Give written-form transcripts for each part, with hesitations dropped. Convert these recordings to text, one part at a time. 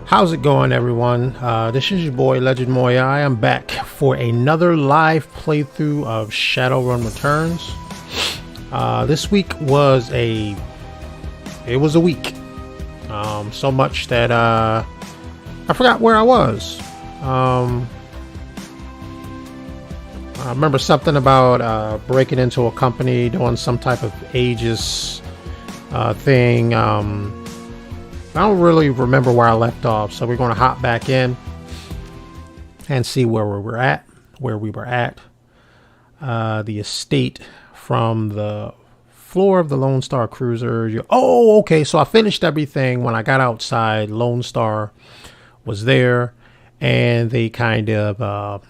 How's it going, everyone? This is your boy Legendmuyui. I'm back for another live playthrough of Shadowrun Returns. This week was a week. So much that I forgot where I was. I remember something about breaking into a company, doing some type of Aegis thing. I don't really remember where I left off, so we're going to hop back in and see where we were at. The estate from the floor of the Lone Star cruiser. Okay, so I finished everything. When I got outside, Lone Star was there, and they kind of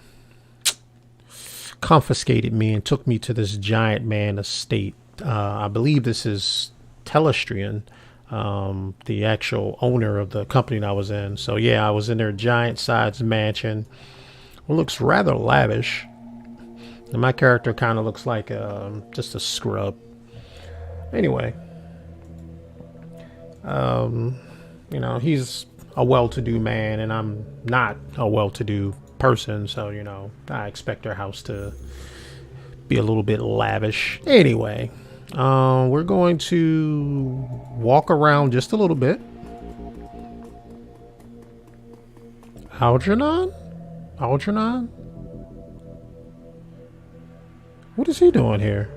confiscated me and took me to this giant man estate. I believe this is Telestrian, the actual owner of the company that I was in. So yeah, I was in their giant sized mansion. It looks rather lavish, and my character kind of looks like just a scrub. Anyway, he's a well-to-do man, and I'm not a well-to-do person, so I expect our house to be a little bit lavish. Anyway, we're going to walk around just a little bit. Algernon? What is he doing here?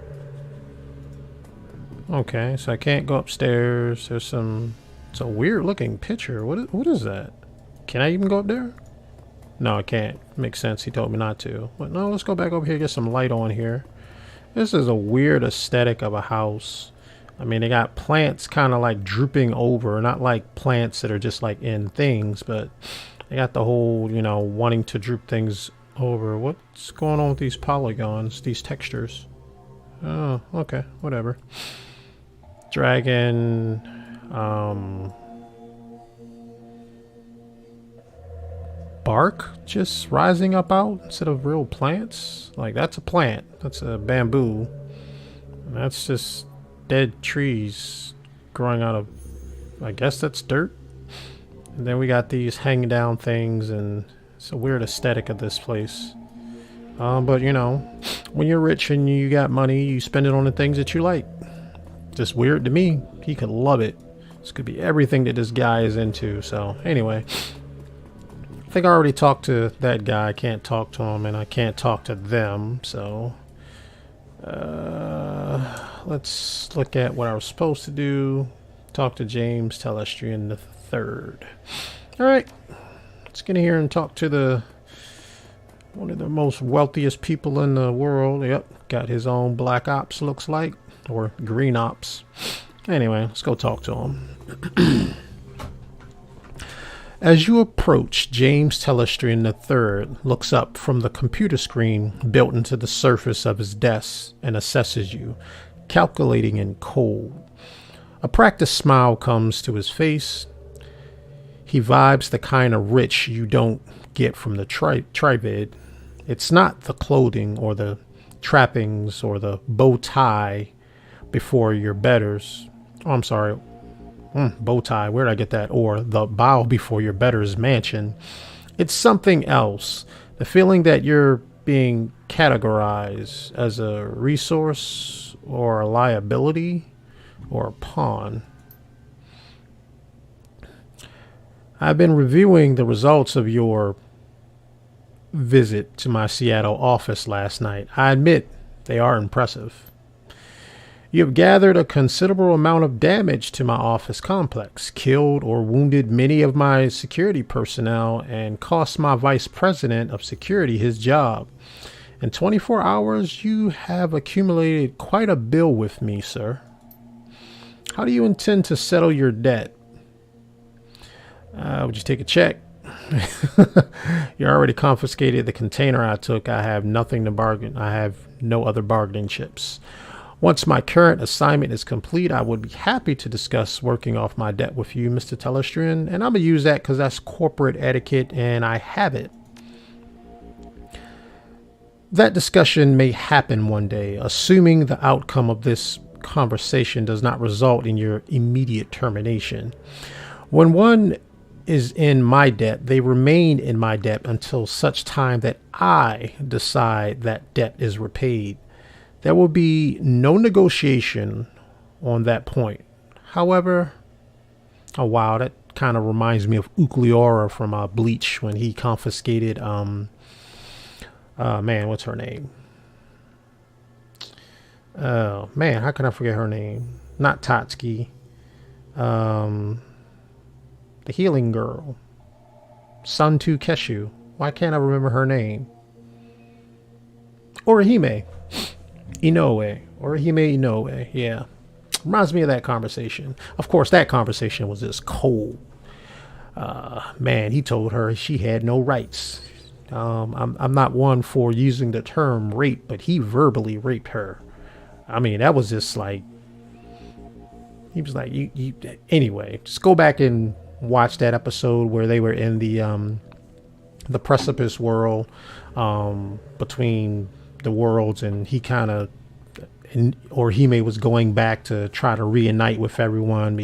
Okay, so I can't go upstairs. It's a weird looking picture. What is that? Can I even go up there? No, I can't. Makes sense. He told me not to. But no, let's go back over here, get some light on here. This is a weird aesthetic of a house. I mean, they got plants kind of like drooping over, not like plants that are just like in things, but they got the whole, wanting to droop things over. What's going on with these polygons, these textures? Oh, okay, whatever. Dragon, bark just rising up out instead of real plants. Like, that's a plant. That's a bamboo. And that's just dead trees growing out of, I guess that's dirt. And then we got these hanging down things, and it's a weird aesthetic of this place. But when you're rich and you got money, you spend it on the things that you like. Just weird to me. He could love it. This could be everything that this guy is into. So anyway, I think I already talked to that guy. I can't talk to him, and I can't talk to them. So let's look at what I was supposed to do. Talk to James Telestrian III. All right, let's get in here and talk to one of the most wealthiest people in the world. Yep, got his own black ops, looks like, or green ops. Anyway, let's go talk to him. As you approach, James Telestrian III looks up from the computer screen built into the surface of his desk and assesses you, calculating in cold. A practiced smile comes to his face. He vibes the kind of rich you don't get from the trivid. It's not the clothing or the trappings or the bow tie before your betters. Oh, I'm sorry. Bow tie. Where did I get that? Or the bow before your betters mansion. It's something else. The feeling that you're being categorized as a resource or a liability or a pawn. I've been reviewing the results of your visit to my Seattle office last night. I admit they are impressive. You have gathered a considerable amount of damage to my office complex, killed or wounded many of my security personnel, and cost my vice president of security his job. In 24 hours, you have accumulated quite a bill with me, sir. How do you intend to settle your debt? Would you take a check? You already confiscated the container I took. I have nothing to bargain. I have no other bargaining chips. Once my current assignment is complete, I would be happy to discuss working off my debt with you, Mr. Telestrian. And I'm going to use that because that's corporate etiquette and I have it. That discussion may happen one day, assuming the outcome of this conversation does not result in your immediate termination. When one is in my debt. They remain in my debt until such time that I decide that debt is repaid. There will be no negotiation on that point. However, oh wow, that kind of reminds me of Ukliora from Bleach when he confiscated man, what's her name? Oh man, how can I forget her name? Not Tatsuki. The healing girl. Santu Keshu. Why can't I remember her name? Orihime Inoue. Orihime Inoue. Yeah. Reminds me of that conversation. Of course, that conversation was just cold. Man, he told her she had no rights. I'm not one for using the term rape, but he verbally raped her. I mean, that was just like, he was like, you anyway, just go back and watch that episode where they were in the precipice world, between the worlds, and he kind of, or Hime was going back to try to reunite with everyone.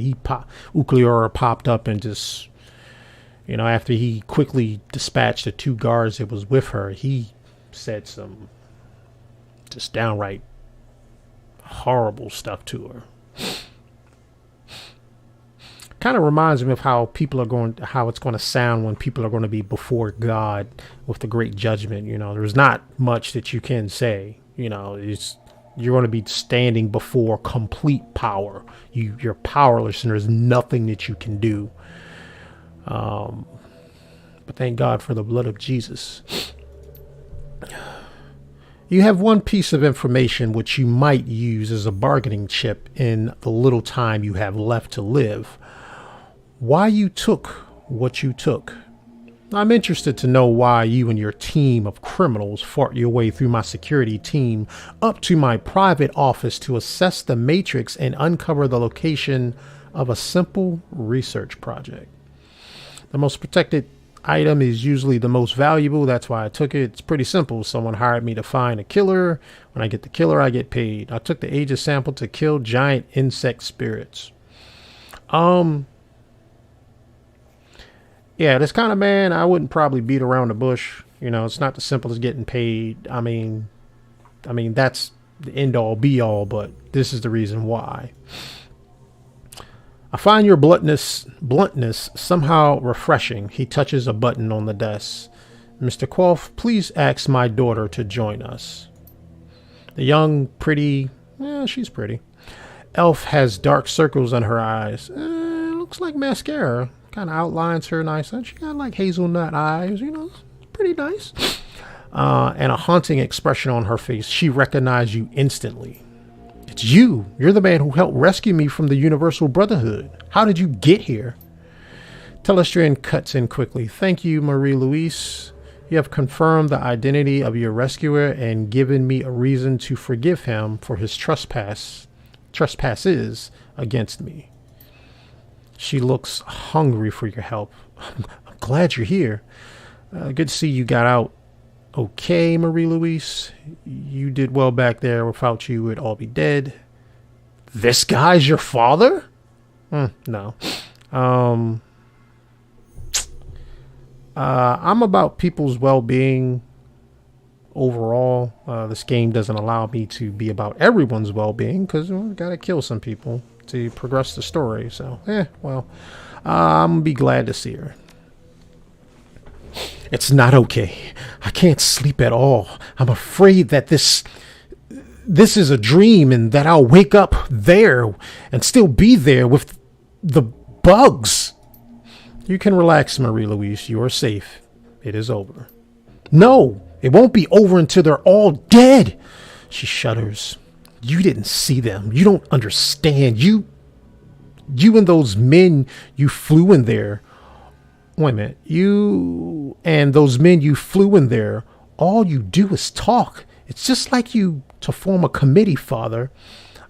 Ukliora popped up and just, you know, after he quickly dispatched the two guards that was with her, he said some just downright horrible stuff to her. Kind of reminds me of how it's going to sound when people are going to be before God with the great judgment. You know, there's not much that you can say. You know, you're going to be standing before complete power. You're powerless, and there's nothing that you can do. But thank God for the blood of Jesus. You have one piece of information which you might use as a bargaining chip in the little time you have left to live. Why you took what you took. I'm interested to know why you and your team of criminals fought your way through my security team up to my private office to assess the matrix and uncover the location of a simple research project. The most protected item is usually the most valuable. That's why I took it. It's pretty simple. Someone hired me to find a killer. When I get the killer, I get paid. I took the Aegis sample to kill giant insect spirits. Yeah, this kind of man, I wouldn't probably beat around the bush. You know, it's not as simple as getting paid. I mean, that's the end all be all, but this is the reason why. I find your bluntness somehow refreshing. He touches a button on the desk. Mr. Quoth, please ask my daughter to join us. The young, pretty, she's pretty. Elf has dark circles on her eyes. Looks like mascara. Kind of outlines her nice. She got like hazelnut eyes, you know, pretty nice. And a haunting expression on her face. She recognized you instantly. It's you. You're the man who helped rescue me from the Universal Brotherhood. How did you get here? Telestrian cuts in quickly. Thank you, Marie-Louise. You have confirmed the identity of your rescuer and given me a reason to forgive him for his trespasses against me. She looks hungry for your help. I'm glad you're here. Good to see you got out okay, Marie-Louise. You did well back there. Without you, we'd all be dead. This guy's your father? No. I'm about people's well-being overall. This game doesn't allow me to be about everyone's well-being because we've got to kill some people to progress the story. So, I'm gonna be glad to see her. It's not okay. I can't sleep at all. I'm afraid that this is a dream and that I'll wake up there and still be there with the bugs. You can relax, Marie-Louise. You are safe. It is over. No, it won't be over until they're all dead. She shudders. You didn't see them. You don't understand. You and those men you flew in there. Wait a minute. You and those men you flew in there, all you do is talk. It's just like you to form a committee, Father.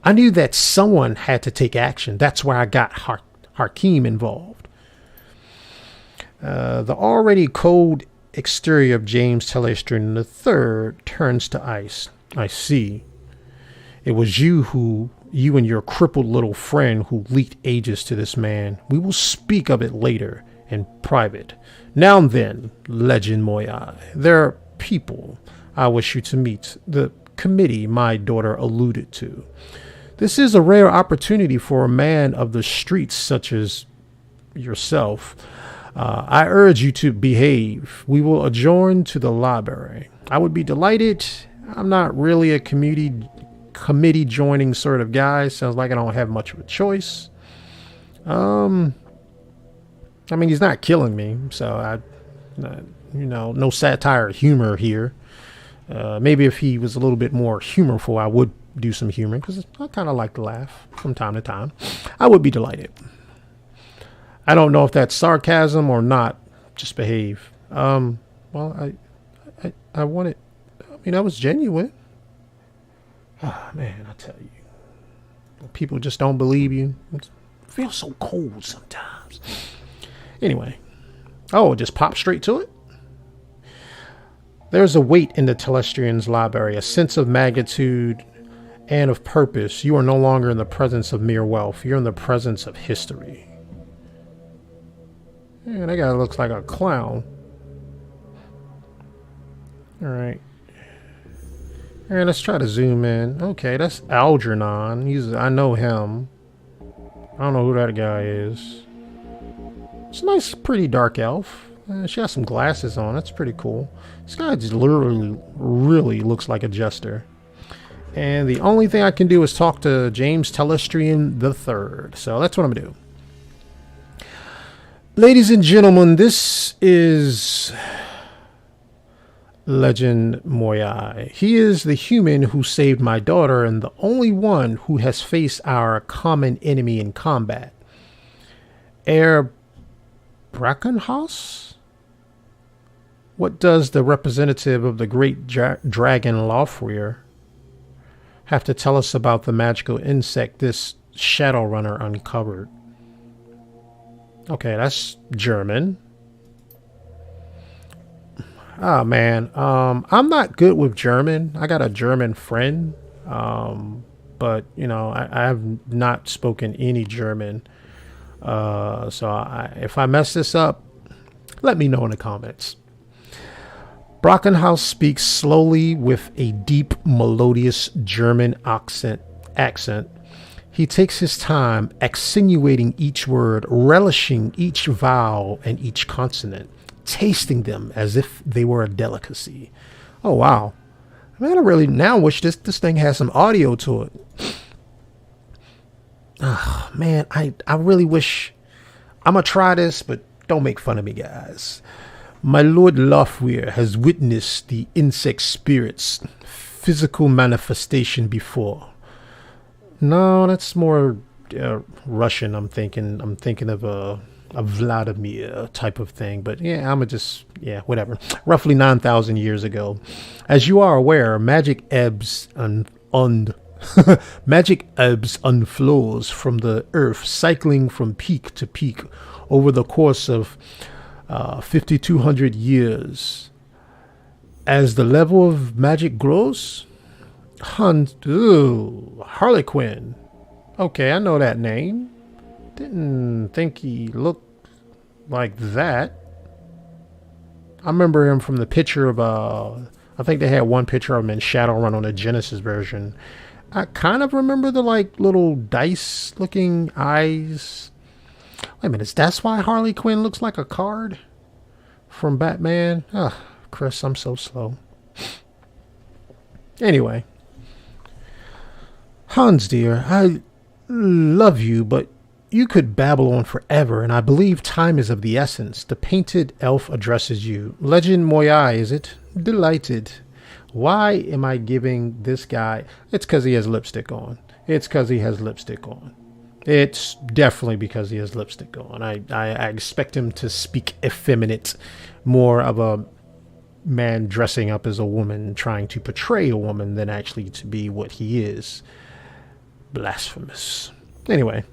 I knew that someone had to take action. That's why I got Hakeem involved. The already cold exterior of James Telestrian III turns to ice. I see. It was you and your crippled little friend who leaked Aegis to this man. We will speak of it later. in private. Now then, Legendmuyui, there are people I wish you to meet. The committee my daughter alluded to. This is a rare opportunity for a man of the streets such as yourself. I urge you to behave. We will adjourn to the library. I would be delighted. I'm not really a committee joining sort of guy. Sounds like I don't have much of a choice. I mean, he's not killing me, so no satire or humor here. Maybe if he was a little bit more humorful, I would do some humor, because I kind of like to laugh from time to time. I would be delighted. I don't know if that's sarcasm or not. Just behave. Well, I wanted. I mean, that was genuine. Ah, man, I tell you, people just don't believe you. It feels so cold sometimes. Anyway, just pop straight to it. There's a weight in the Telestrian's library, a sense of magnitude and of purpose. You are no longer in the presence of mere wealth. You're in the presence of history. Man, that guy looks like a clown. All right. And let's try to zoom in. Okay, that's Algernon. I know him. I don't know who that guy is. It's a nice, pretty dark elf. She has some glasses on. That's pretty cool. This guy just literally really looks like a jester. And the only thing I can do is talk to James Telestrian III. So that's what I'm going to do. Ladies and gentlemen, this is Legendmuyui. He is the human who saved my daughter and the only one who has faced our common enemy in combat. Brackenhaus? What does the representative of the great dragon Lofweir have to tell us about the magical insect this Shadowrunner uncovered? Okay, that's German. Oh man, I'm not good with German. I got a German friend, but I have not spoken any German. So if I mess this up, let me know in the comments. Brackenhaus speaks slowly with a deep, melodious German accent. He takes his time, accentuating each word, relishing each vowel and each consonant, tasting them as if they were a delicacy. Oh, wow. Man, I really now wish this thing has some audio to it. Oh, man, I really wish. I'm going to try this, but don't make fun of me, guys. My Lord Lofweir has witnessed the insect spirit's physical manifestation before. No, that's more Russian. I'm thinking of a Vladimir type of thing. But yeah, whatever. Roughly 9,000 years ago. As you are aware, magic ebbs magic ebbs and flows from the earth, cycling from peak to peak over the course of 5,200 years. As the level of magic grows, Harlequin. Okay, I know that name. Didn't think he looked like that. I remember him from the picture of I think they had one picture of him in Shadowrun on the Genesis version. I kind of remember the little dice looking eyes. Wait a minute, that's why Harley Quinn looks like a card from Batman? Chris, I'm so slow. Anyway. Hans, dear, I love you, but you could babble on forever, and I believe time is of the essence. The painted elf addresses you. Legendmuyui, is it? Delighted. Why am I giving this guy? It's because he has lipstick on. It's definitely because he has lipstick on. I expect him to speak effeminate, more of a man dressing up as a woman, trying to portray a woman than actually to be what he is. Blasphemous. Anyway,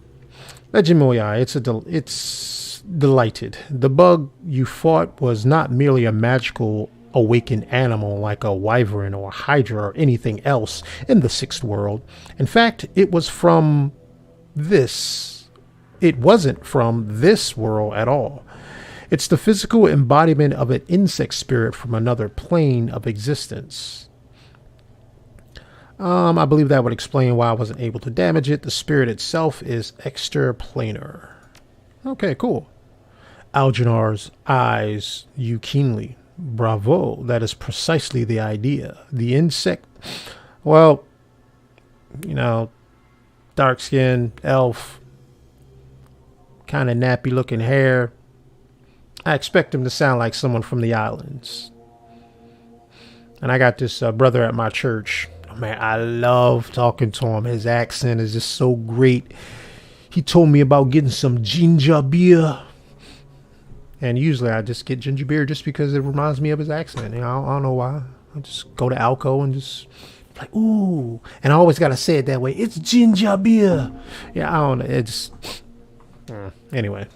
Legendmuyui, it's delighted. The bug you fought was not merely a magical awakened animal like a wyvern or a hydra or anything else in the sixth world. In fact, it wasn't from this world at all. It's the physical embodiment of an insect spirit from another plane of existence. I believe that would explain why I wasn't able to damage it. The spirit itself is extraplanar. Okay, cool. Alginar's eyes you keenly. Bravo, that is precisely the idea. The insect, well, dark skin, elf, kind of nappy looking hair. I expect him to sound like someone from the islands. And I got this brother at my church. Man, I love talking to him. His accent is just so great. He told me about getting some ginger beer. And usually I just get ginger beer just because it reminds me of his accent. I don't know why. I just go to Alco and just like, ooh. And I always got to say it that way. It's ginger beer. Yeah, I don't know. It's... Anyway.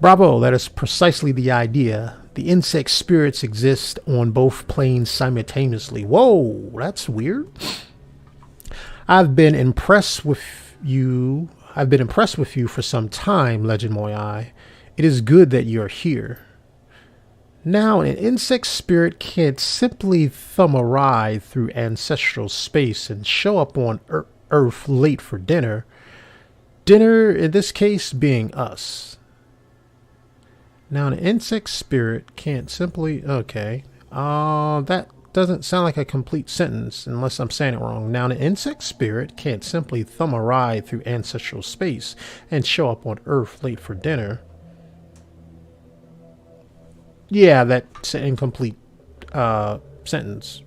Bravo, that is precisely the idea. The insect spirits exist on both planes simultaneously. Whoa, that's weird. I've been impressed with you for some time, Legendmuyui. It is good that you're here. Now, an insect spirit can't simply thumb a ride through ancestral space and show up on Earth late for dinner. Dinner, in this case, being us. Now, an insect spirit can't simply... Okay. That doesn't sound like a complete sentence, unless I'm saying it wrong. Now, an insect spirit can't simply thumb a ride through ancestral space and show up on Earth late for dinner. Yeah, that's an incomplete sentence.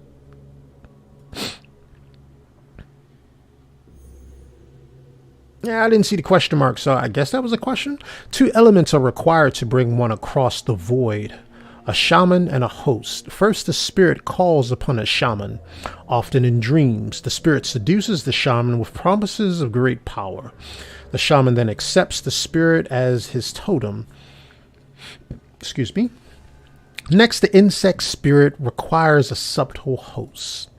Yeah, I didn't see the question mark, so I guess that was a question. 2 elements are required to bring one across the void. A shaman and a host. First, the spirit calls upon a shaman, often in dreams. The spirit seduces the shaman with promises of great power. The shaman then accepts the spirit as his totem. Excuse me. Next, the insect spirit requires a subtle host.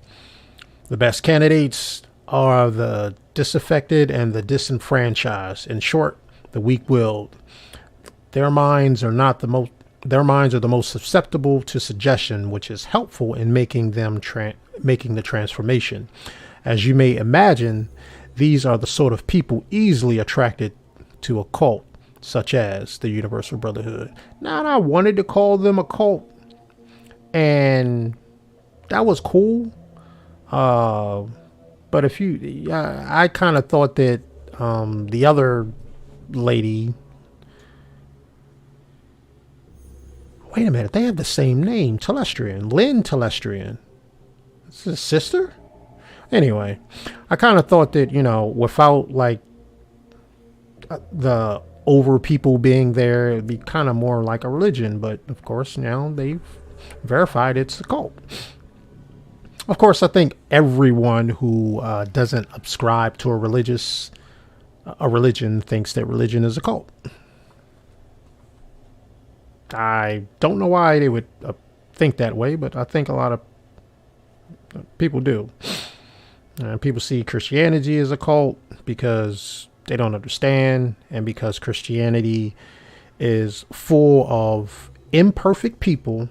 The best candidates are the disaffected and the disenfranchised. In short, the weak-willed. Their minds are the most susceptible to suggestion, which is helpful in making the transformation. As you may imagine, these are the sort of people easily attracted to a cult, such as the Universal Brotherhood. Now, I wanted to call them a cult, and that was cool. But I kind of thought that the other lady. Wait a minute, they have the same name, Telestrian, Lynn Telestrian. It's his sister? Anyway, I kind of thought that, without like the over people being there, it'd be kind of more like a religion. But of course, now they've verified it's a cult. Of course, I think everyone who doesn't subscribe to a religion thinks that religion is a cult. I don't know why they would think that way, but I think a lot of people do. People see Christianity as a cult because they don't understand, and because Christianity is full of imperfect people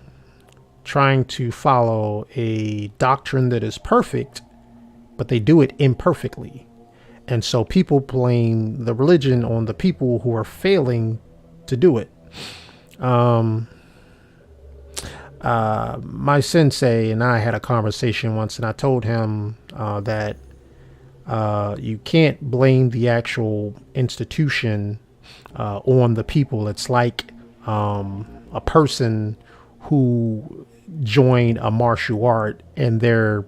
trying to follow a doctrine that is perfect, but they do it imperfectly. And so people blame the religion on the people who are failing to do it. My sensei and I had a conversation once, and I told him that you can't blame the actual institution on the people. It's like a person who joined a martial art and they're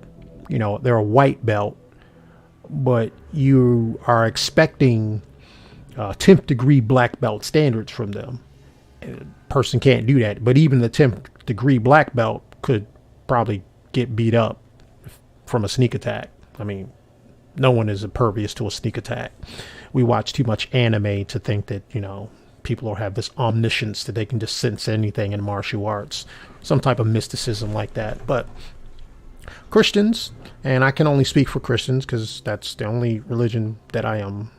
a white belt, but you are expecting 10th degree black belt standards from them. Person can't do that, but even the 10th degree black belt could probably get beat up from a sneak attack. I mean, no one is impervious to a sneak attack. We watch too much anime to think that, people have this omniscience that they can just sense anything in martial arts, some type of mysticism like that. But Christians, and I can only speak for Christians because that's the only religion that I am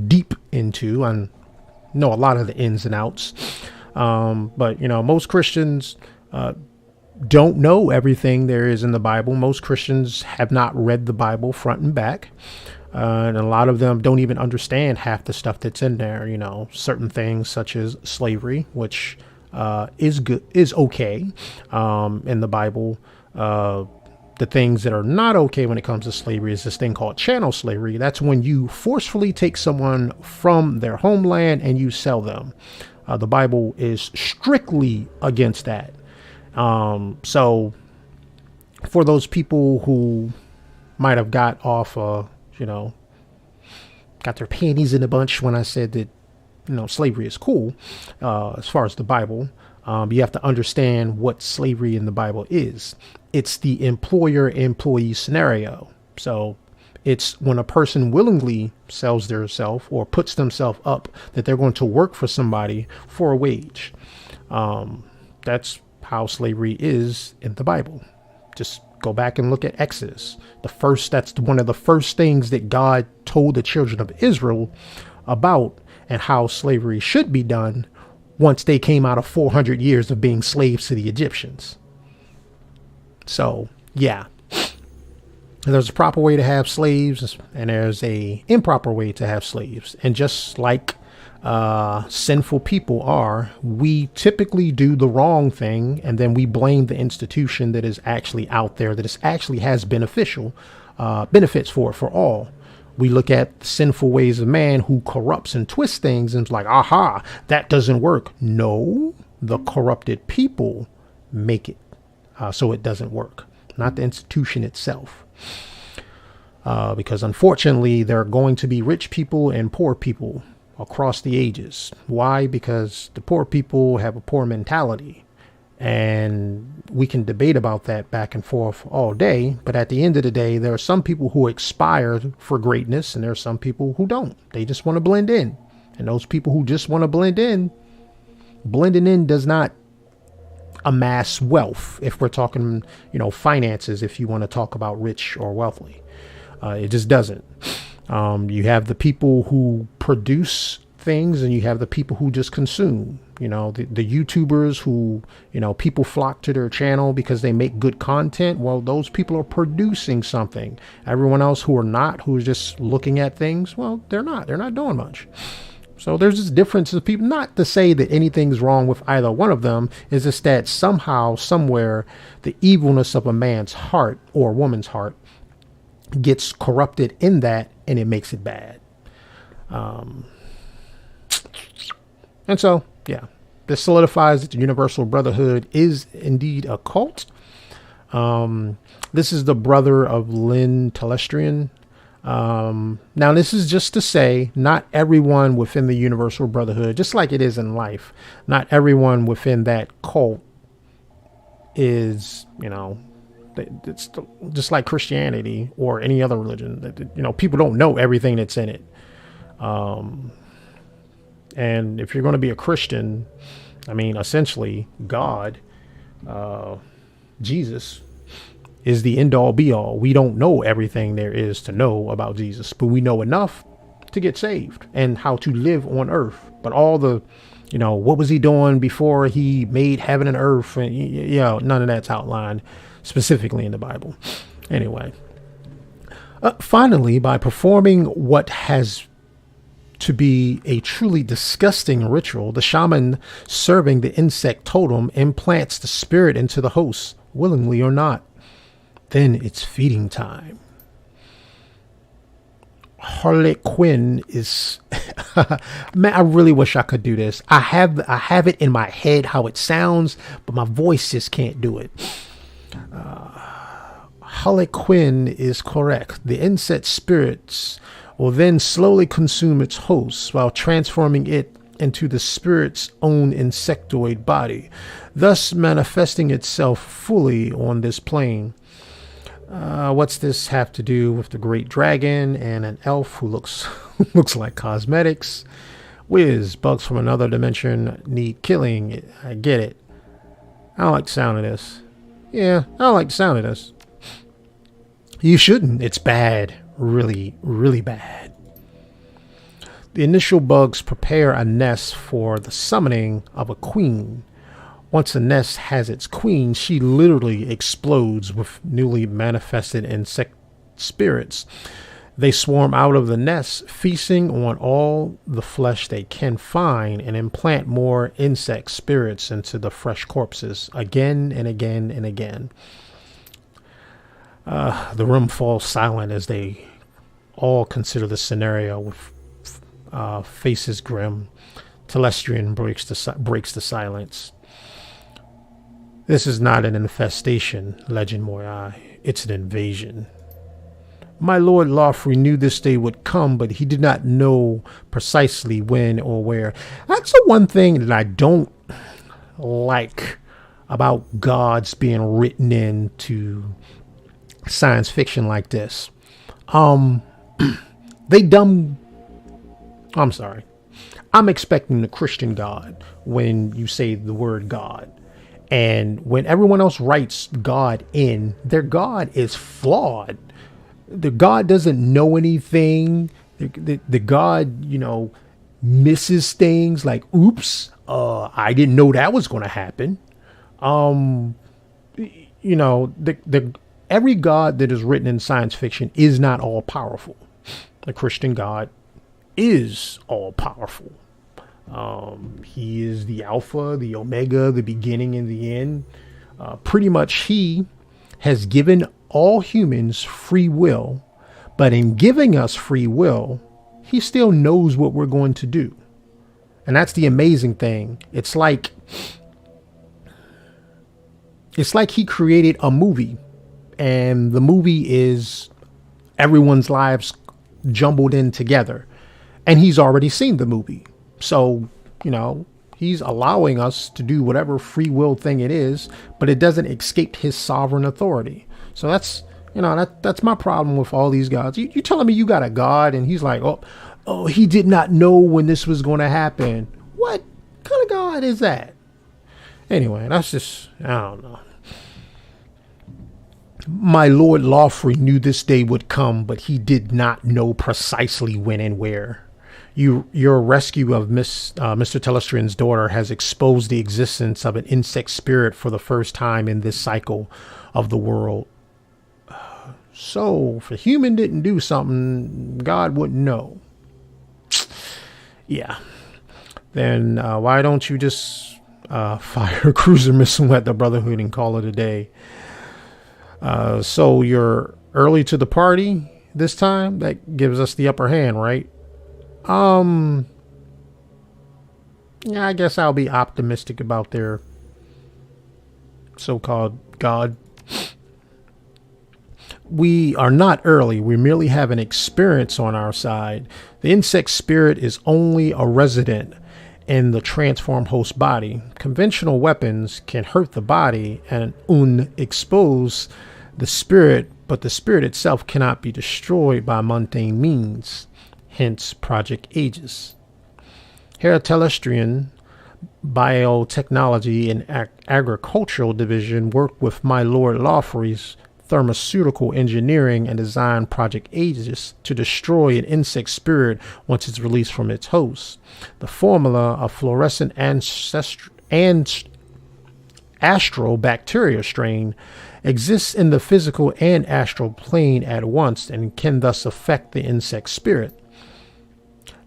deep into and know a lot of the ins and outs. But, most Christians don't know everything there is in the Bible. Most Christians have not read the Bible front and back. And a lot of them don't even understand half the stuff that's in there. Certain things such as slavery, which is okay in the Bible. The things that are not okay when it comes to slavery is this thing called chattel slavery. That's when you forcefully take someone from their homeland and you sell them. The Bible is strictly against that. So for those people who might have got off, got their panties in a bunch when I said that, slavery is cool, as far as the Bible, you have to understand what slavery in the Bible is. It's the employer-employee scenario. So it's when a person willingly sells themselves or puts themselves up that they're going to work for somebody for a wage. That's how slavery is in the Bible. Just go back and look at Exodus. That's one of the first things that God told the children of Israel about and how slavery should be done once they came out of 400 years of being slaves to the Egyptians. So, yeah, there's a proper way to have slaves and there's a improper way to have slaves. And just like sinful people are, we typically do the wrong thing and then we blame the institution that is actually out there, that is actually has benefits for all. We look at the sinful ways of man who corrupts and twists things and it's like, aha, that doesn't work. No, the corrupted people make it so it doesn't work, not the institution itself. Because unfortunately, there are going to be rich people and poor people across the ages. Why? Because the poor people have a poor mentality. And we can debate about that back and forth all day. But at the end of the day, there are some people who aspire for greatness and there are some people who don't. They just want to blend in. And those people who just want to blending in does not amass wealth. If we're talking, finances, if you want to talk about rich or wealthy, it just doesn't. You have the people who produce things and you have the people who just consume. The YouTubers who, people flock to their channel because they make good content. Well, those people are producing something. Everyone else who's just looking at things, well, they're not doing much. So there's this difference of people, not to say that anything's wrong with either one of them. It's just that somehow, somewhere, the evilness of a man's heart or a woman's heart gets corrupted in that and it makes it bad. And so, yeah, this solidifies that the Universal Brotherhood is indeed a cult. This is the brother of Lynn Telestrian. Now, this is just to say not everyone within the Universal Brotherhood, just like it is in life, not everyone within that cult is, it's just like Christianity or any other religion. People don't know everything that's in it. And if you're going to be a Christian, essentially God, Jesus is the end all be all. We don't know everything there is to know about Jesus, but we know enough to get saved and how to live on earth. But all the, what was he doing before he made heaven and earth? And, none of that's outlined specifically in the Bible. Anyway, finally, by performing what has to be a truly disgusting ritual, the shaman serving the insect totem implants the spirit into the host, willingly or not. Then it's feeding time. Harlequin is man, I really wish I could do this. I have it in my head how it sounds, but my voice just can't do it. Harlequin is correct. The insect spirits will then slowly consume its host while transforming it into the spirit's own insectoid body, thus manifesting itself fully on this plane. What's this have to do with the great dragon and an elf who looks like cosmetics? Whiz, bugs from another dimension need killing. I get it. I don't like the sound of this. Yeah, I don't like the sound of this. You shouldn't. It's bad. Really, really bad. The initial bugs prepare a nest for the summoning of a queen. Once a nest has its queen, she literally explodes with newly manifested insect spirits. They swarm out of the nest, feasting on all the flesh they can find, and implant more insect spirits into the fresh corpses again and again and again. The room falls silent as they all consider the scenario with faces grim. Telestrian breaks the silence. This is not an infestation, Legendmuyui. It's an invasion. My Lord Lawfrey knew this day would come, but he did not know precisely when or where. That's the one thing that I don't like about gods being written into science fiction like this. I'm sorry. I'm expecting the Christian God when you say the word God. And when everyone else writes God in, their God is flawed. The God doesn't know anything. The God, misses things like, oops, I didn't know that was going to happen. Every God that is written in science fiction is not all powerful. The Christian God is all powerful. He is the Alpha, the Omega, the beginning and the end. Pretty much he has given all humans free will, but in giving us free will, he still knows what we're going to do. And that's the amazing thing. It's like he created a movie, and the movie is everyone's lives jumbled in together, and he's already seen the movie. So, he's allowing us to do whatever free will thing it is, but it doesn't escape his sovereign authority. So that's my problem with all these gods. You telling me you got a God and he's like, oh, he did not know when this was going to happen. What kind of God is that? Anyway, that's just, I don't know. My Lord Lawfrey knew this day would come, but he did not know precisely when and where. Your rescue of Mr. Telestrian's daughter has exposed the existence of an insect spirit for the first time in this cycle of the world. So, if a human didn't do something, God wouldn't know. Yeah. Then why don't you just fire a cruiser missile at the Brotherhood and call it a day? So you're early to the party this time? That gives us the upper hand, right? Yeah, I guess I'll be optimistic about their so-called God. We are not early. We merely have an experience on our side. The insect spirit is only a resident in the transformed host body. Conventional weapons can hurt the body and expose the spirit, but the spirit itself cannot be destroyed by mundane means. Hence Project Aegis. Telestrian Biotechnology and Agricultural Division worked with my Lord Lawfrey's Thermaceutical Engineering and designed Project Aegis to destroy an insect spirit once it's released from its host. The formula of fluorescent astral bacteria strain exists in the physical and astral plane at once and can thus affect the insect spirit.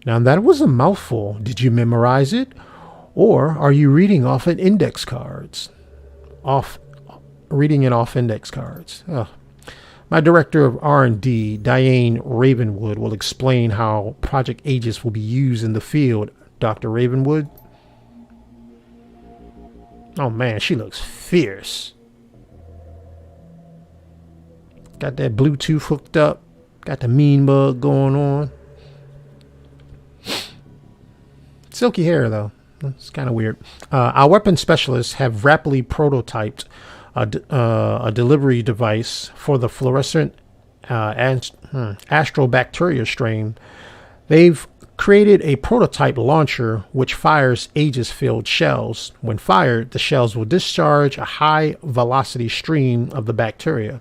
Now that was a mouthful. Did you memorize it? Or are you reading off an index cards? Reading it off index cards. My director of R&D, Diane Ravenwood, will explain how Project Aegis will be used in the field. Dr. Ravenwood? Oh man, she looks fierce. Got that Bluetooth hooked up. Got the mean mug going on. Silky hair though. It's kind of weird. Our weapon specialists have rapidly prototyped a delivery device for the fluorescent astrobacteria strain. They've created a prototype launcher which fires Aegis-filled shells. When fired, the shells will discharge a high-velocity stream of the bacteria.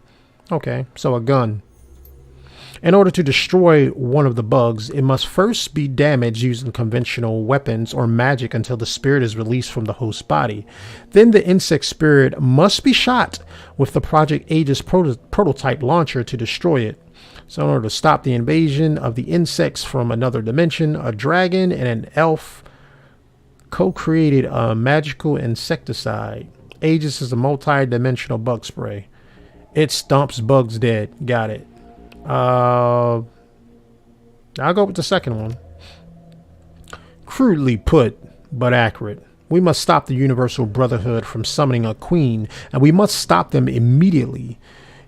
Okay, so a gun. In order to destroy one of the bugs, it must first be damaged using conventional weapons or magic until the spirit is released from the host body. Then the insect spirit must be shot with the Project Aegis prototype launcher to destroy it. So in order to stop the invasion of the insects from another dimension, a dragon and an elf co-created a magical insecticide. Aegis is a multi-dimensional bug spray. It stomps bugs dead. Got it. I'll go with the second one. Crudely put, but accurate. We must stop the Universal Brotherhood from summoning a queen, and we must stop them immediately.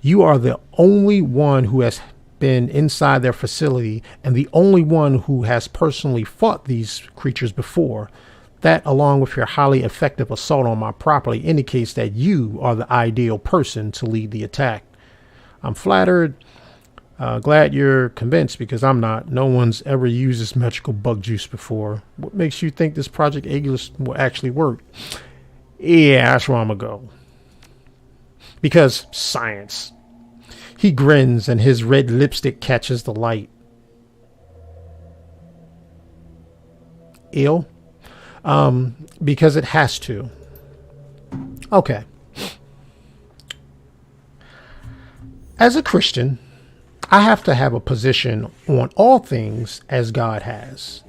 You are the only one who has been inside their facility and the only one who has personally fought these creatures before. That, along with your highly effective assault on my property, indicates that you are the ideal person to lead the attack. I'm flattered. Glad you're convinced, because I'm not. No one's ever used this magical bug juice before. What makes you think this Project Aegis will actually work? Yeah, that's where I'm gonna go. Because science. He grins and his red lipstick catches the light. Ill? Because it has to. Okay. As a Christian, I have to have a position on all things as God has.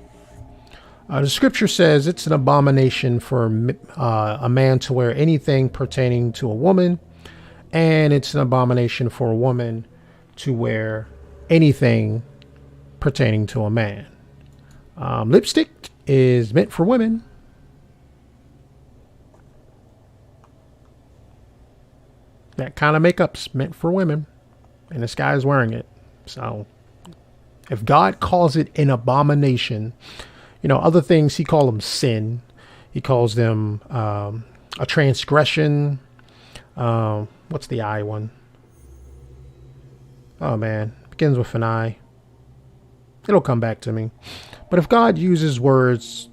The scripture says it's an abomination for a man to wear anything pertaining to a woman, and it's an abomination for a woman to wear anything pertaining to a man. Lipstick is meant for women. That kind of makeup's meant for women, and this guy's wearing it. So if God calls it an abomination, other things, he calls them sin. He calls them a transgression. What's the I one? Oh man, begins with an I. It'll come back to me. But if God uses words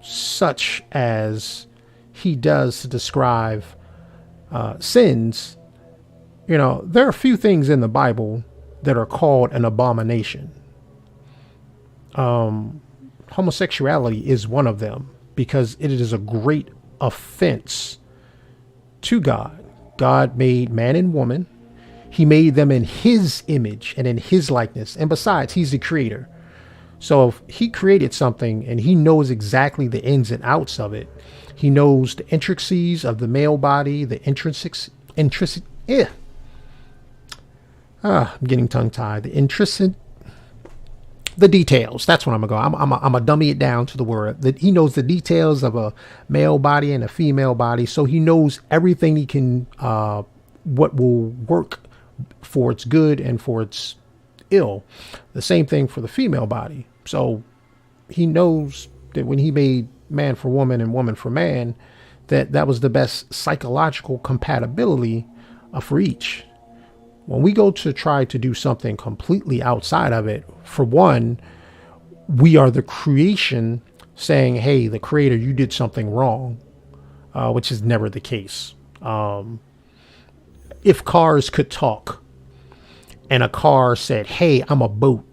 such as he does to describe sins, there are a few things in the Bible that are called an abomination. Homosexuality is one of them, because it is a great offense to God. God made man and woman. He made them in his image and in his likeness. And besides, he's the creator. So if he created something and he knows exactly the ins and outs of it, he knows the intricacies of the male body, the I'm getting tongue tied. The details. That's what I'm gonna go. I'm a dummy it down to the word that he knows the details of a male body and a female body. So he knows everything he can, what will work for its good and for its ill. The same thing for the female body. So he knows that when he made man for woman and woman for man, that was the best psychological compatibility for each. When we go to try to do something completely outside of it, for one, we are the creation saying, hey, the creator, you did something wrong, which is never the case. If cars could talk and a car said, hey, I'm a boat,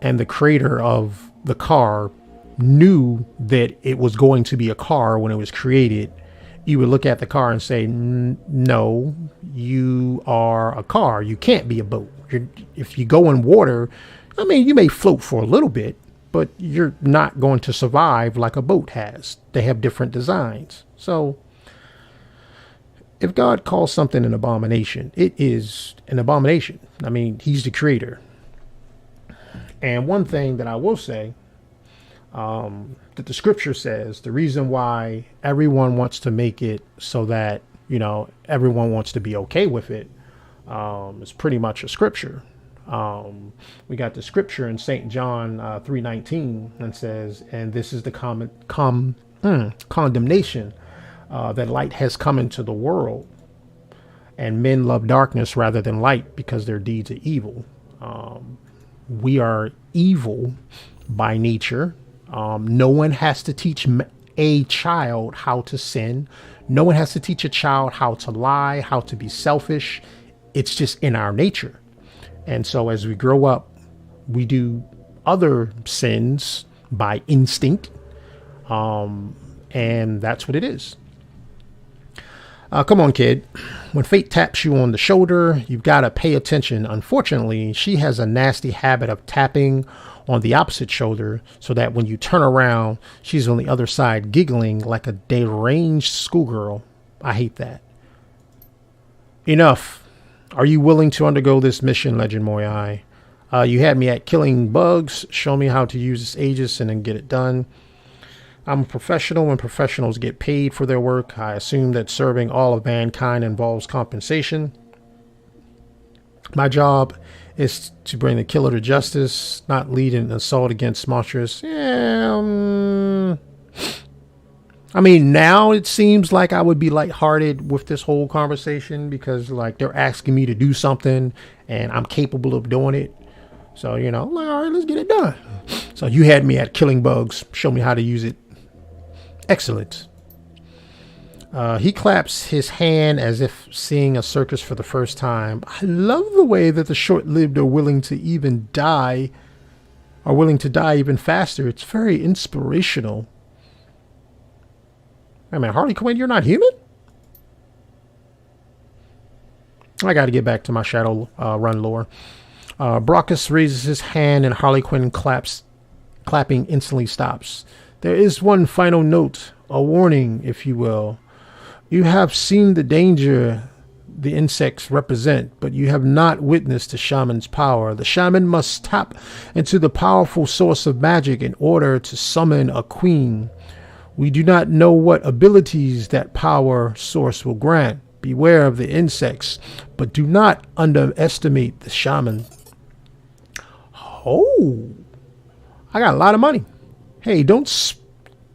and the creator of the car knew that it was going to be a car when it was created, you would look at the car and say, no, you are a car. You can't be a boat. If you go in water, you may float for a little bit, but you're not going to survive like a boat has. They have different designs. So if God calls something an abomination, it is an abomination. He's the creator. And one thing that I will say, that the scripture says, the reason why everyone wants to make it so that, everyone wants to be okay with it, is pretty much a scripture. We got the scripture in St. John 3:19 and says, and this is the condemnation, that light has come into the world, and men love darkness rather than light because their deeds are evil. We are evil by nature. No one has to teach a child how to sin. No one has to teach a child how to lie, how to be selfish. It's just in our nature. And so as we grow up, we do other sins by instinct. And that's what it is. Come on, kid. When fate taps you on the shoulder, you've got to pay attention. Unfortunately, she has a nasty habit of tapping on the opposite shoulder so that when you turn around, she's on the other side giggling like a deranged schoolgirl. I hate that. Enough. Are you willing to undergo this mission, Legendmuyui? You had me at killing bugs. Show me how to use this Aegis and then get it done. I'm a professional and professionals get paid for their work. I assume that serving all of mankind involves compensation. My job is to bring the killer to justice, not lead an assault against monstrous. I mean, now it seems like I would be lighthearted with this whole conversation because like they're asking me to do something and I'm capable of doing it. So, you know, like, all right, let's get it done. So you had me at killing bugs. Show me how to use it. Excellent. He claps his hand as if seeing a circus for the first time. I love the way that the short-lived are willing to die even faster. It's very inspirational. I mean, Harley Quinn, you're not human? I got to get back to my Shadowrun lore. Brockus raises his hand and Harley Quinn clapping instantly stops. There is one final note, a warning, if you will. You have seen the danger the insects represent, but you have not witnessed the shaman's power. The shaman must tap into the powerful source of magic in order to summon a queen. We do not know what abilities that power source will grant. Beware of the insects, but do not underestimate the shaman. Oh, I got a lot of money. Hey, don't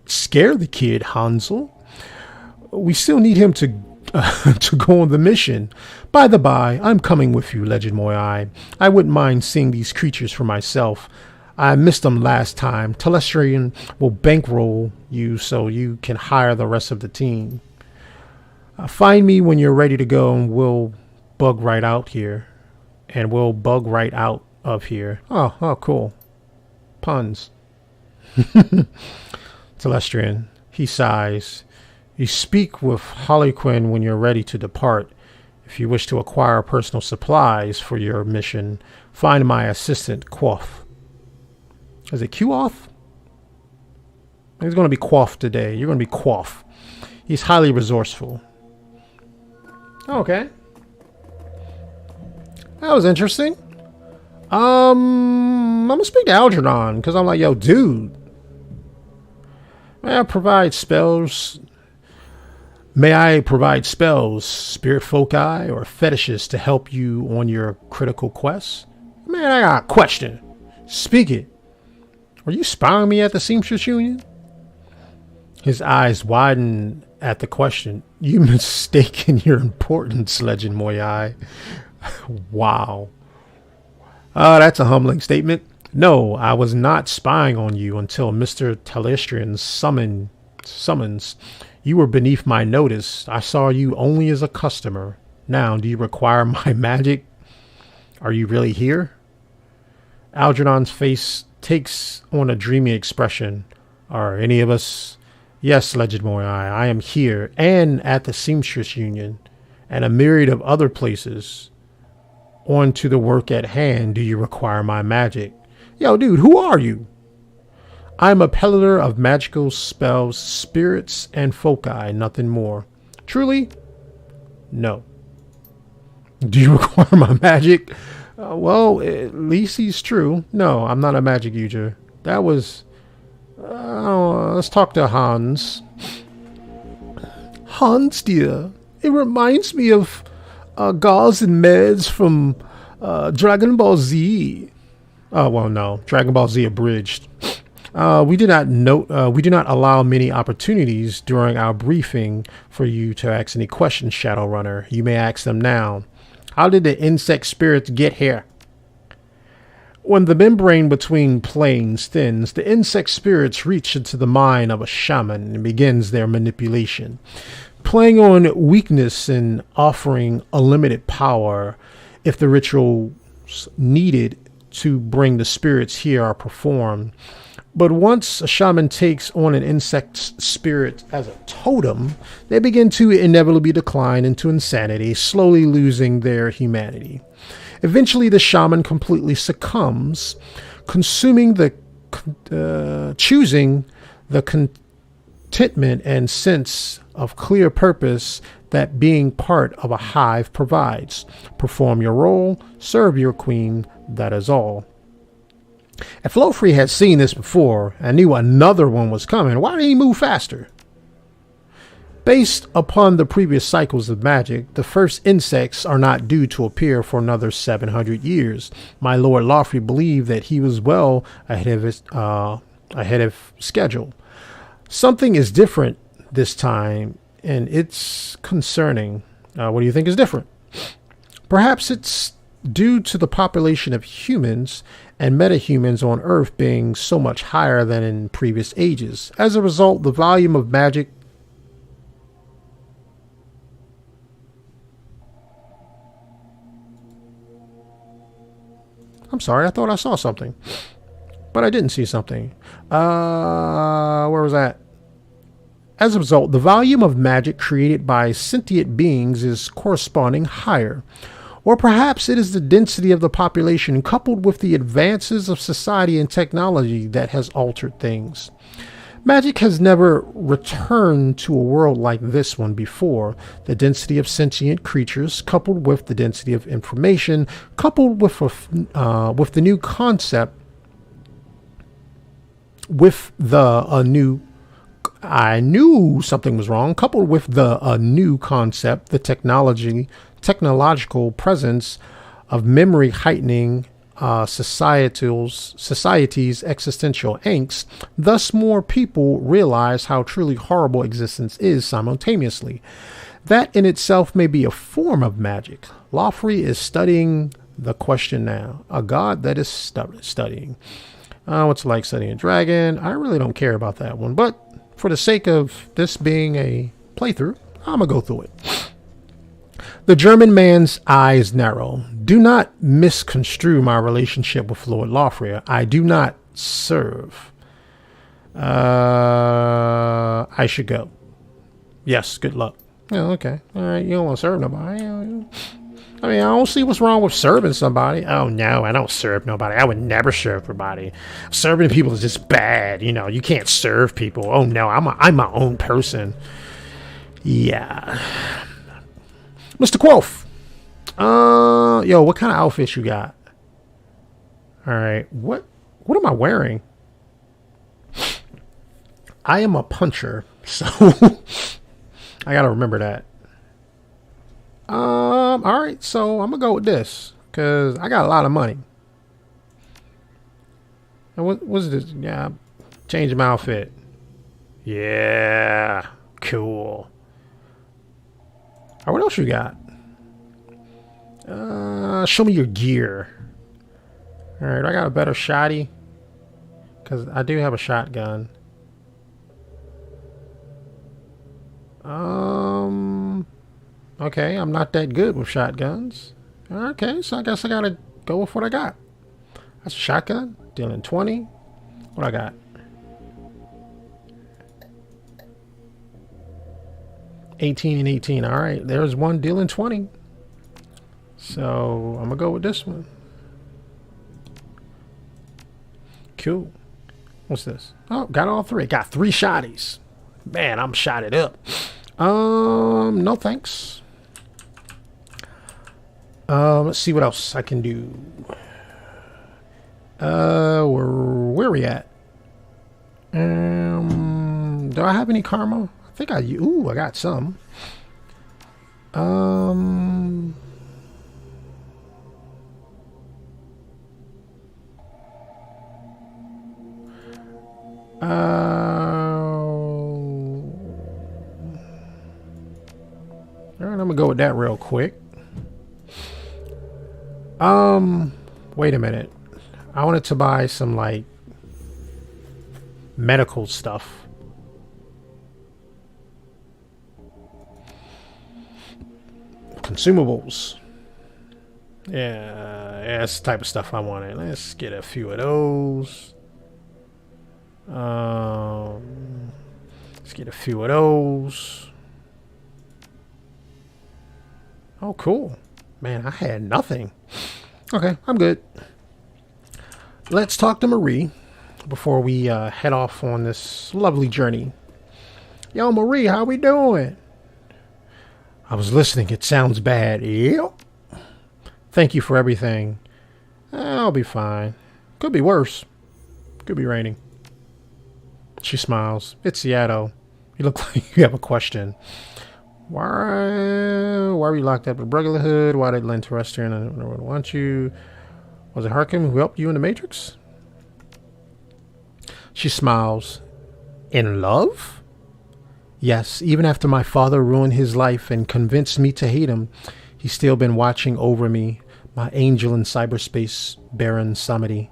scare the kid, Hansel. We still need him to go on the mission. By the by, I'm coming with you, Legendmuyui. I wouldn't mind seeing these creatures for myself. I missed them last time. Telestrian will bankroll you so you can hire the rest of the team. Find me when you're ready to go and we'll bug right out here. And we'll bug right out of here. Oh, cool. Puns. Telestrian. He sighs. You speak with Harley Quinn when you're ready to depart. If you wish to acquire personal supplies for your mission, find my assistant, Quoth. Is it Quoth? He's going to be Quoth today. You're going to be Quoth. He's highly resourceful. Okay. That was interesting. I'm going to speak to Algernon because I'm like, yo, dude. May I provide spells, spirit foci, or fetishes to help you on your critical quest? Man, I got a question. Speak it. Are you spying me at the Seamstress Union? His eyes widen at the question. You mistaken your importance, Legendmuyui. Wow. That's a humbling statement. No, I was not spying on you until Mr. Telestrian's summons. You were beneath my notice. I saw you only as a customer. Now, do you require my magic? Are you really here? Algernon's face takes on a dreamy expression. Are any of us? Yes, Legendmuyui, I am here and at the Seamstress Union and a myriad of other places. On to the work at hand. Do you require my magic? Yo, dude, who are you? I'm a peddler of magical spells, spirits, and foci, nothing more. Truly? No. Do you require my magic? Well, at least he's true. No, I'm not a magic user. That was... let's talk to Hans. Hans, dear. It reminds me of Gauze and Meds from Dragon Ball Z. Oh, well, no. Dragon Ball Z abridged. We do not allow many opportunities during our briefing for you to ask any questions, Shadowrunner. You may ask them now. How did the insect spirits get here? When the membrane between planes thins, the insect spirits reach into the mind of a shaman and begins their manipulation. Playing on weakness and offering unlimited power, if the ritual needed to bring the spirits here are performed. But once a shaman takes on an insect's spirit as a totem, they begin to inevitably decline into insanity, slowly losing their humanity. Eventually, the shaman completely succumbs, choosing the contentment and sense of clear purpose that being part of a hive provides. Perform your role, serve your queen, that is all. If Lofrey had seen this before and knew another one was coming, why did he move faster? Based upon the previous cycles of magic, the first insects are not due to appear for another 700 years. My Lord Lofrey believed that he was well ahead of schedule. Something is different this time, and it's concerning. What do you think is different? Perhaps it's due to the population of humans and metahumans on Earth being so much higher than in previous ages. As a result, the volume of magic I'm sorry, I thought I saw something, but I didn't see something. Where was that? As a result, the volume of magic created by sentient beings is corresponding higher. Or perhaps it is the density of the population coupled with the advances of society and technology that has altered things. Magic has never returned to a world like this one before. The density of sentient creatures, coupled with the density of information, coupled with the new concept, I knew something was wrong. Coupled with the new concept, the technological presence of memory heightening society's existential angst, thus more people realize how truly horrible existence is simultaneously. That in itself may be a form of magic. Lofrey is studying the question now. A god that is studying. What's it like studying a dragon? I really don't care about that one, but for the sake of this being a playthrough, I'm gonna go through it. The German man's eyes narrow. Do not misconstrue my relationship with Lord Lofrey. I do not serve. I should go. Yes, good luck. Oh, okay. All right, you don't want to serve nobody. I mean, I don't see what's wrong with serving somebody. Oh, no, I don't serve nobody. I would never serve everybody. Serving people is just bad. You know, you can't serve people. Oh, no, I'm my own person. Yeah. Mr. Quoth. Yo, what kind of outfits you got? All right. What am I wearing? I am a puncher, so I got to remember that. All right. So I'm going to go with this because I got a lot of money. And what's this? Yeah. Change my outfit. Yeah. Cool. What else you got? Show me your gear. All right, I got a better shotty because I do have a shotgun. Okay, I'm not that good with shotguns. Okay, so I guess I gotta go with what I got. That's a shotgun, dealing 20. What I got? 18 and 18. All right, there's one dealing 20. So I'm gonna go with this one. Cool. What's this? Oh, got all three. Got 3 shotties. Man, I'm shotted up. No thanks. Let's see what else I can do. Where we at? Do I have any karma? I think I got some. All right, I'm gonna go with that real quick. Wait a minute. I wanted to buy some like medical stuff. Consumables. Yeah, that's the type of stuff I wanted. Let's get a few of those. Let's get a few of those. Oh, cool. Man, I had nothing. Okay, I'm good. Let's talk to Marie before we head off on this lovely journey. Yo, Marie, how we doing? I was listening. It sounds bad. Yep. Thank you for everything. I'll be fine. Could be worse. Could be raining. She smiles. It's Seattle. You look like you have a question. Why were you locked up at Brotherhood? Why did Lynn Terrestrian want you? Was it Harkin who helped you in the Matrix? She smiles. In love? Yes, even after my father ruined his life and convinced me to hate him, he's still been watching over me, my angel in cyberspace, Baron Samedi.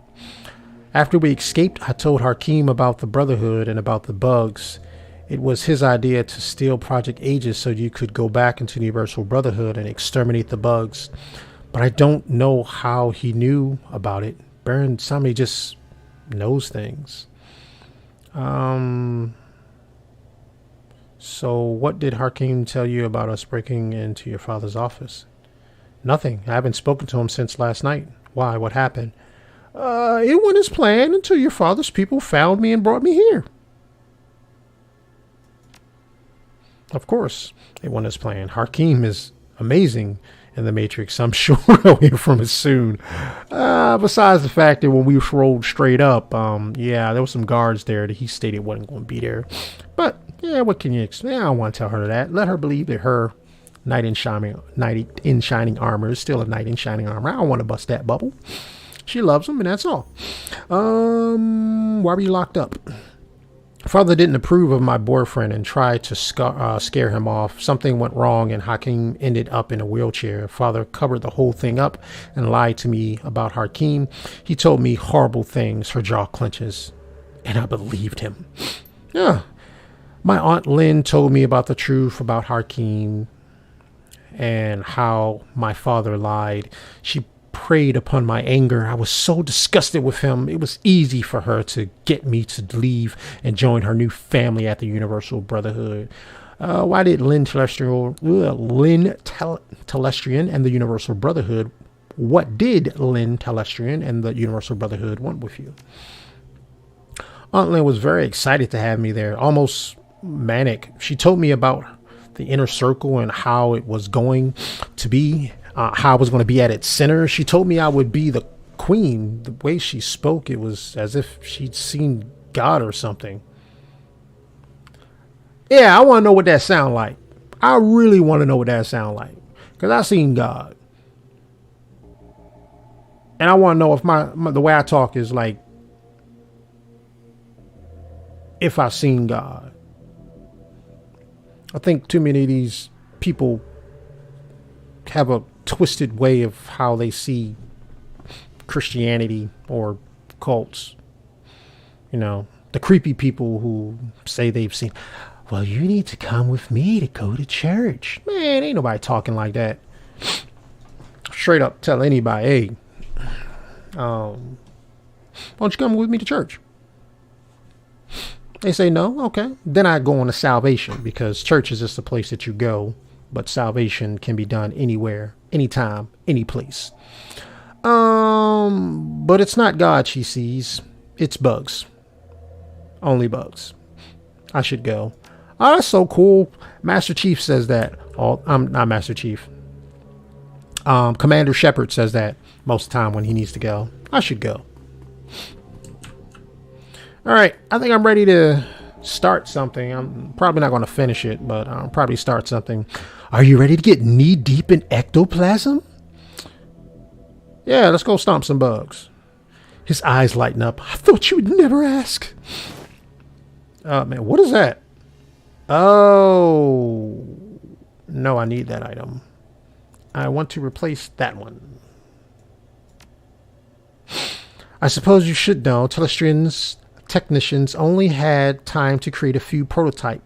After we escaped, I told Hakim about the Brotherhood and about the bugs. It was his idea to steal Project Aegis so you could go back into the Universal Brotherhood and exterminate the bugs. But I don't know how he knew about it. Baron Samedi just knows things. So what did Hakim tell you about us breaking into your father's office? Nothing. I haven't spoken to him since last night. Why? What happened? It went as planned until your father's people found me and brought me here. Of course, it went as planned. Hakim is amazing in the Matrix. I'm sure we'll hear from it soon. Besides the fact that when we rolled straight up, yeah, there were some guards there that he stated wasn't going to be there. But yeah, what can you expect? I don't want to tell her that. Let her believe that her knight in shining armor is still a knight in shining armor. I don't want to bust that bubble. She loves him, and that's all. Why were you locked up? Father didn't approve of my boyfriend and tried to scare him off. Something went wrong and Hakim ended up in a wheelchair. Father covered the whole thing up and lied to me about Hakim. He told me horrible things. Her jaw clenches. And I believed him. Yeah. My Aunt Lynn told me about the truth about Hakim and how my father lied. She preyed upon my anger. I was so disgusted with him. It was easy for her to get me to leave and join her new family at the Universal Brotherhood. Why did Lynn Telestrian and the Universal Brotherhood, what did Lynn Telestrian and the Universal Brotherhood want with you? Aunt Lynn was very excited to have me there, almost manic. She told me about the inner circle and how it was going to be. How I was going to be at its center. She told me I would be the queen. The way she spoke, it was as if she'd seen God or something. Yeah, I want to know what that sound like. I really want to know what that sound like. Because I seen God. And I want to know if the way I talk is like, if I've seen God. I think too many of these people have a twisted way of how they see Christianity or cults. You know, the creepy people who say they've seen, well, you need to come with me to go to church. Man, ain't nobody talking like that. Straight up tell anybody, hey, why don't you come with me to church? They say no, okay. Then I go on to salvation, because church is just a place that you go, but salvation can be done anywhere, anytime, any place. But it's not God she sees. It's bugs. Only bugs. I should go. Oh, that's so cool. Master Chief says that. Oh, I'm not Master Chief. Commander Shepard says that most of the time when he needs to go. I should go. All right. I think I'm ready to start something. I'm probably not going to finish it, but I'll probably start something. Are you ready to get knee deep in ectoplasm? Yeah, let's go stomp some bugs. His eyes lighten up. I thought you would never ask. Man, what is that? Oh, no, I need that item. I want to replace that one. I suppose you should know, Telestrian's technicians only had time to create a few prototype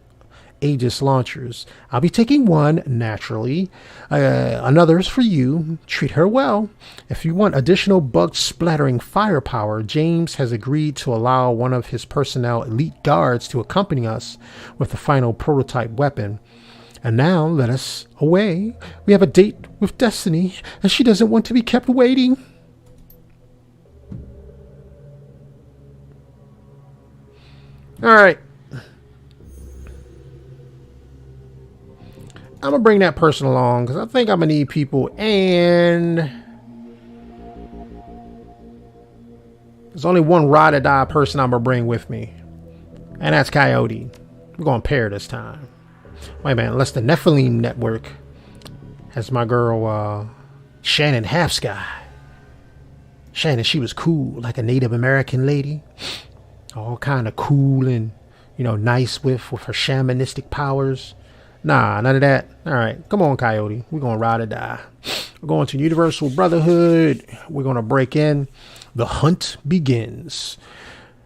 Aegis launchers. I'll be taking one, naturally. Another's for you. Treat her well. If you want additional bug-splattering firepower, James has agreed to allow one of his personnel elite guards to accompany us with the final prototype weapon. And now, let us away. We have a date with Destiny, and she doesn't want to be kept waiting. Alright. I'm going to bring that person along, because I think I'm going to need people, and there's only one ride or die person I'm going to bring with me, and that's Coyote. We're going to pair this time. Wait a minute, unless the Nephilim Network has my girl, Shannon Halfsky. Shannon, she was cool, like a Native American lady. All kind of cool and, you know, nice with her shamanistic powers. Nah, none of that. All right, come on, Coyote. We're going to ride or die. We're going to Universal Brotherhood. We're going to break in. The hunt begins.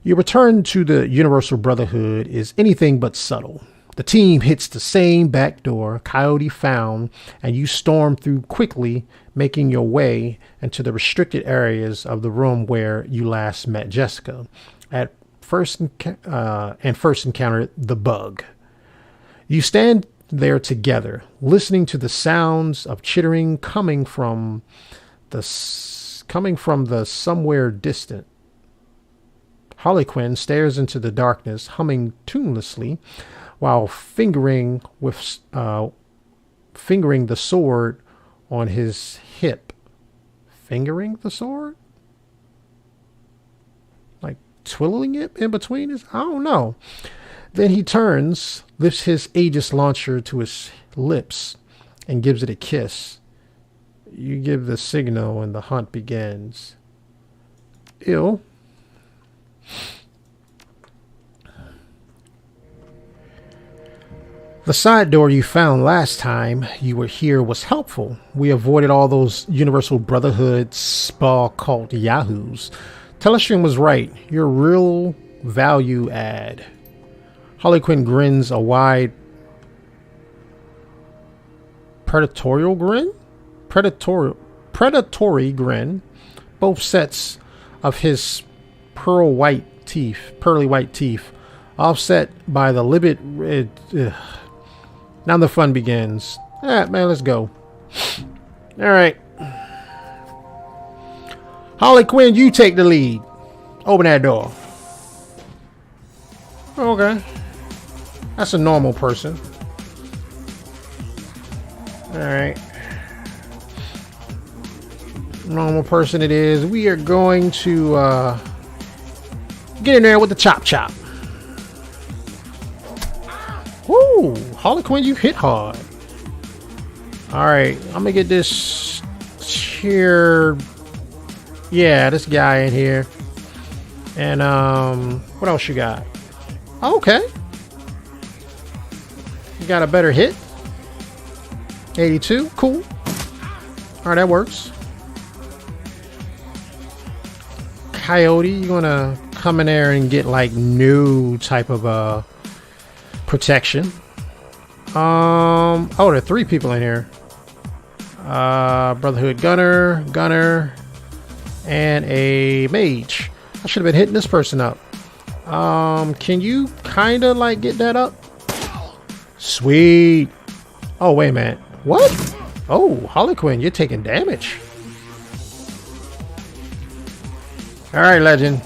Your return to the Universal Brotherhood is anything but subtle. The team hits the same back door Coyote found, and you storm through quickly, making your way into the restricted areas of the room where you last met Jessica. At first encountered the bug. You stand there together, listening to the sounds of chittering coming from the somewhere distant. Harlequin stares into the darkness, humming tunelessly, while fingering the sword on his hip. Fingering the sword? Like twiddling it in between his... I don't know. Then he turns, lifts his Aegis launcher to his lips, and gives it a kiss. You give the signal and the hunt begins. Ew. The side door you found last time you were here was helpful. We avoided all those Universal Brotherhood spa cult yahoos. Telestream was right. You're a real value add. Harlequin grins a wide predatory grin. Both sets of his pearly white teeth, offset by the livid red. Now the fun begins. Alright, man, let's go. Alright. Harlequin, you take the lead. Open that door. Okay. That's a normal person. Alright. Normal person it is. We are going to get in there with the chop. Woo! Harlequin, you hit hard. Alright, I'm gonna get this here. Yeah, this guy in here. And what else you got? Okay. You got a better hit. 82, cool. Alright, that works. Coyote, you're gonna come in there and get like new type of protection. Oh, there are 3 people in here. Brotherhood Gunner, and a mage. I should have been hitting this person up. Can you kind of like get that up? Sweet. Oh, wait a minute. What? Oh, Harlequin, you're taking damage. All right, Legend.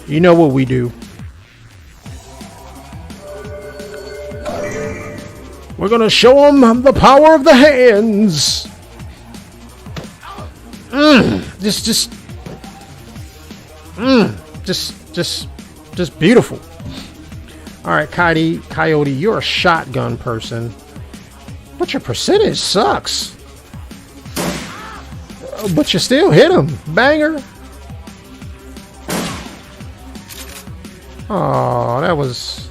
You know what we do. We're gonna show them the power of the hands. Just beautiful. All right, Coyote, you're a shotgun person, but your percentage sucks. But you still hit him, banger. Oh, that was.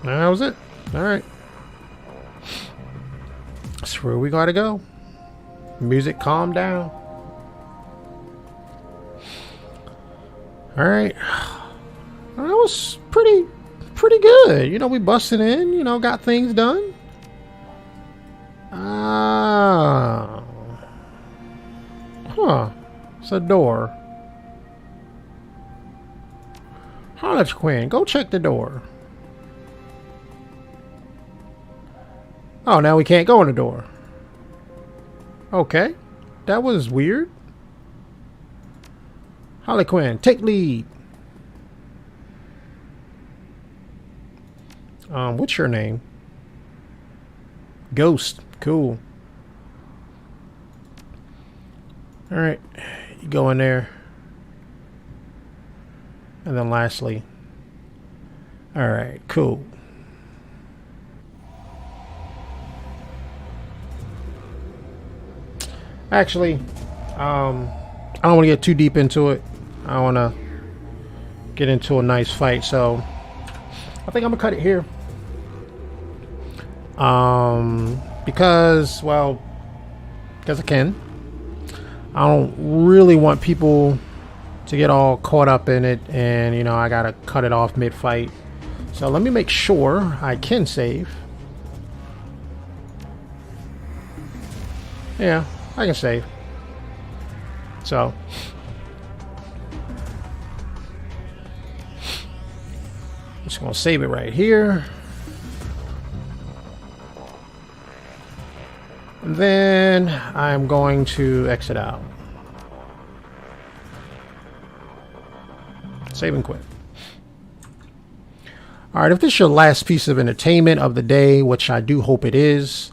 That was it. All right. That's where we gotta go. Music, calm down. All right. That was pretty good. You know, we busted in, you know, got things done. Ah. Huh. It's a door. Harlequin, go check the door. Oh, now we can't go in the door. Okay. That was weird. Harlequin, take lead. What's your name? Ghost. Cool. All right. You go in there. And then lastly. All right, cool. Actually, I don't want to get too deep into it. I want to get into a nice fight, so I think I'm gonna cut it here. Because I can. I don't really want people to get all caught up in it, and you know, I gotta cut it off mid-fight. So let me make sure I can save. Yeah, I can save. So just gonna save it right here. And then I'm going to exit out. Save and quit. Alright, if this is your last piece of entertainment of the day, which I do hope it is,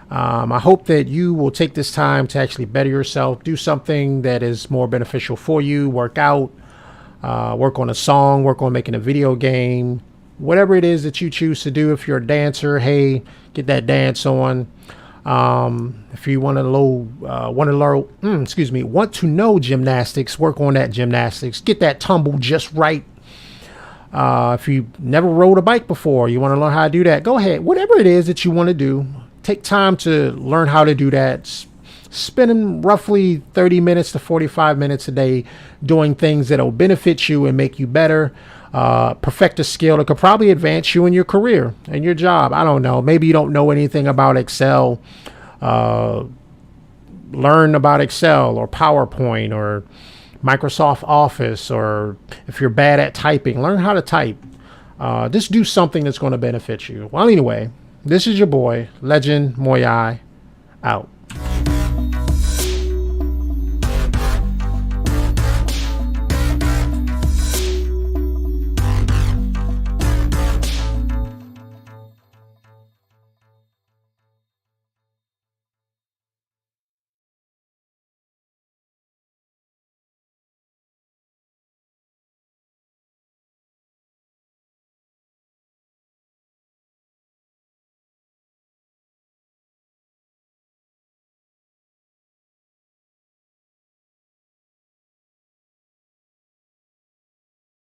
I hope that you will take this time to actually better yourself, do something that is more beneficial for you, work out, work on a song, work on making a video game, whatever it is that you choose to do. If you're a dancer, hey, get that dance on. If you want to know gymnastics, work on that gymnastics, get that tumble just right. If you never rode a bike before, you want to learn how to do that, go ahead. Whatever it is that you want to do, take time to learn how to do that. Spending roughly 30 minutes to 45 minutes a day doing things that will benefit you and make you better. Perfect a skill that could probably advance you in your career and your job. I don't know. Maybe you don't know anything about Excel. Learn about Excel or PowerPoint or Microsoft Office, or if you're bad at typing, learn how to type. Just do something that's going to benefit you. Well, anyway, this is your boy, Legendmuyui, out.